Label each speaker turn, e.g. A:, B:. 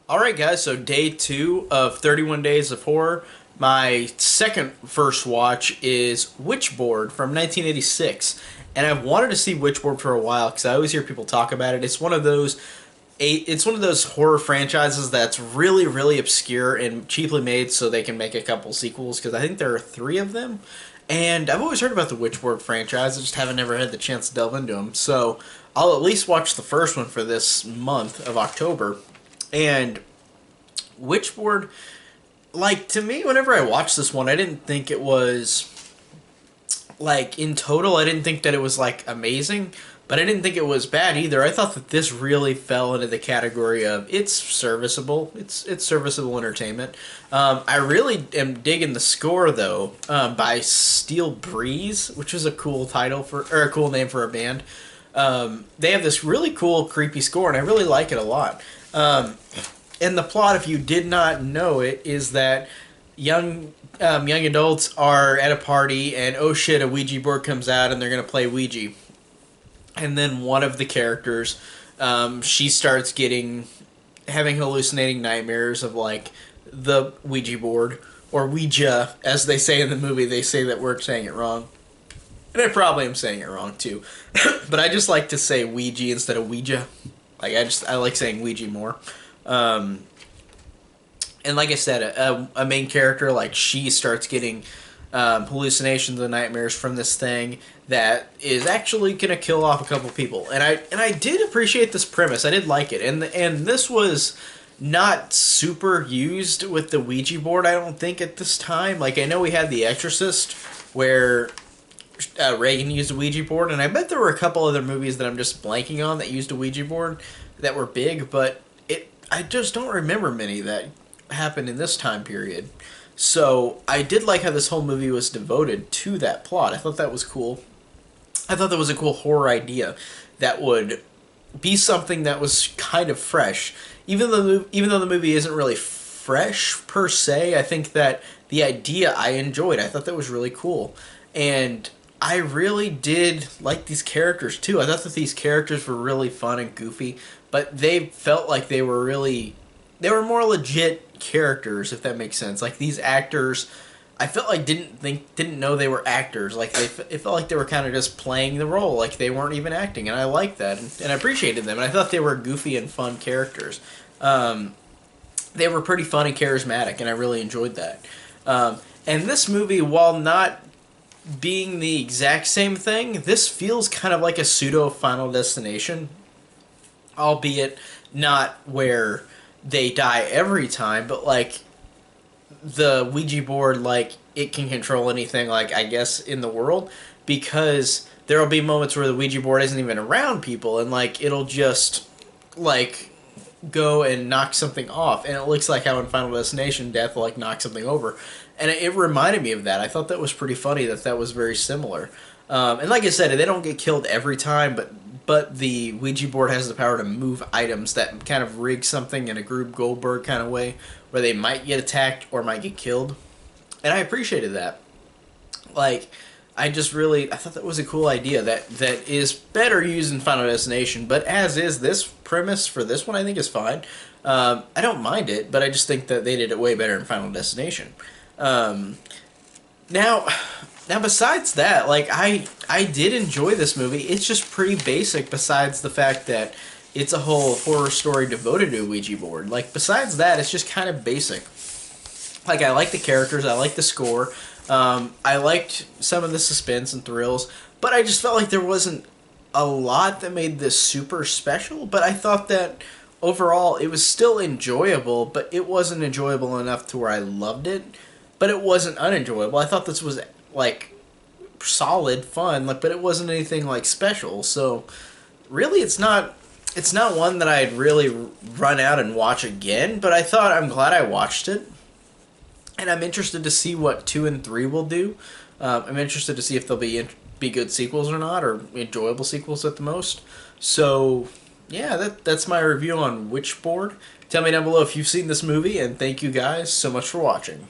A: Alright guys, so day 2 of 31 Days of Horror. My second first watch is Witchboard from 1986. And I've wanted to see Witchboard for a while because I always hear people talk about it. It's one of those horror franchises that's really, really obscure and cheaply made so they can make a couple sequels because I think there are 3 of them. And I've always heard about the Witchboard franchise, I just haven't never had the chance to delve into them. So I'll at least watch the first one for this month of October. And Witchboard, like, to me, whenever I watched this one, I didn't think it was, like, in total, I didn't think that it was, like, amazing, but I didn't think it was bad either. I thought that this really fell into the category of it's serviceable. It's serviceable entertainment. I really am digging the score though, by Steel Breeze, which is a cool title for or a cool name for a band. They have this really cool, creepy score, and I really like it a lot. And the plot, if you did not know it, is that young adults are at a party, and oh shit, a Ouija board comes out, and they're gonna play Ouija. And then one of the characters, she starts having hallucinating nightmares of like the Ouija board or Ouija, as they say in the movie. They say that we're saying it wrong, and I probably am saying it wrong too. But I just like to say Ouija instead of Ouija. I like saying Ouija more. Um, and like I said, a main character, like, she starts getting hallucinations and nightmares from this thing that is actually gonna kill off a couple people. And I did appreciate this premise. I did like it, and this was not super used with the Ouija board. I don't think at this time. Like, I know we had The Exorcist, where Reagan used a Ouija board, and I bet there were a couple other movies that I'm just blanking on that used a Ouija board that were big, but I just don't remember many that happened in this time period. So I did like how this whole movie was devoted to that plot. I thought that was cool. I thought that was a cool horror idea that would be something that was kind of fresh. Even though the movie isn't really fresh per se, I think that the idea I enjoyed. I thought that was really cool. And I really did like these characters too. I thought that these characters were really fun and goofy, but they felt like they were more legit characters, if that makes sense. Like, these actors, I felt like didn't know they were actors. Like, it felt like they were kind of just playing the role, like they weren't even acting, and I liked that, and I appreciated them. And I thought they were goofy and fun characters. They were pretty fun and charismatic, and I really enjoyed that. And this movie, while not being the exact same thing, this feels kind of like a pseudo Final Destination, albeit not where they die every time, but like the Ouija board, like, it can control anything, like, I guess, in the world, because there'll be moments where the Ouija board isn't even around people, and like it'll just like go and knock something off, and it looks like how in Final Destination Death will like knock something over, and it reminded me of that. I thought that was pretty funny that was very similar. And like I said, they don't get killed every time, but the Ouija board has the power to move items that kind of rig something in a Rube Goldberg kind of way, where they might get attacked or might get killed, and I appreciated that. Like, I thought that was a cool idea that is better used in Final Destination, but as is, this premise for this one I think is fine. I don't mind it, but I just think that they did it way better in Final Destination. Um, now, now besides that, like, I did enjoy this movie. It's just pretty basic besides the fact that it's a whole horror story devoted to a Ouija board. Like, besides that, it's just kind of basic. Like, I like the characters, I like the score, I liked some of the suspense and thrills, but I just felt like there wasn't a lot that made this super special, but I thought that overall it was still enjoyable, but it wasn't enjoyable enough to where I loved it, but it wasn't unenjoyable. I thought this was, like, solid fun, like, but it wasn't anything, like, special, so really it's not one that I'd really run out and watch again, but I'm glad I watched it. And I'm interested to see what 2 and 3 will do. I'm interested to see if they'll be good sequels or not, or enjoyable sequels at the most. So, yeah, that's my review on Witchboard. Tell me down below if you've seen this movie, and thank you guys so much for watching.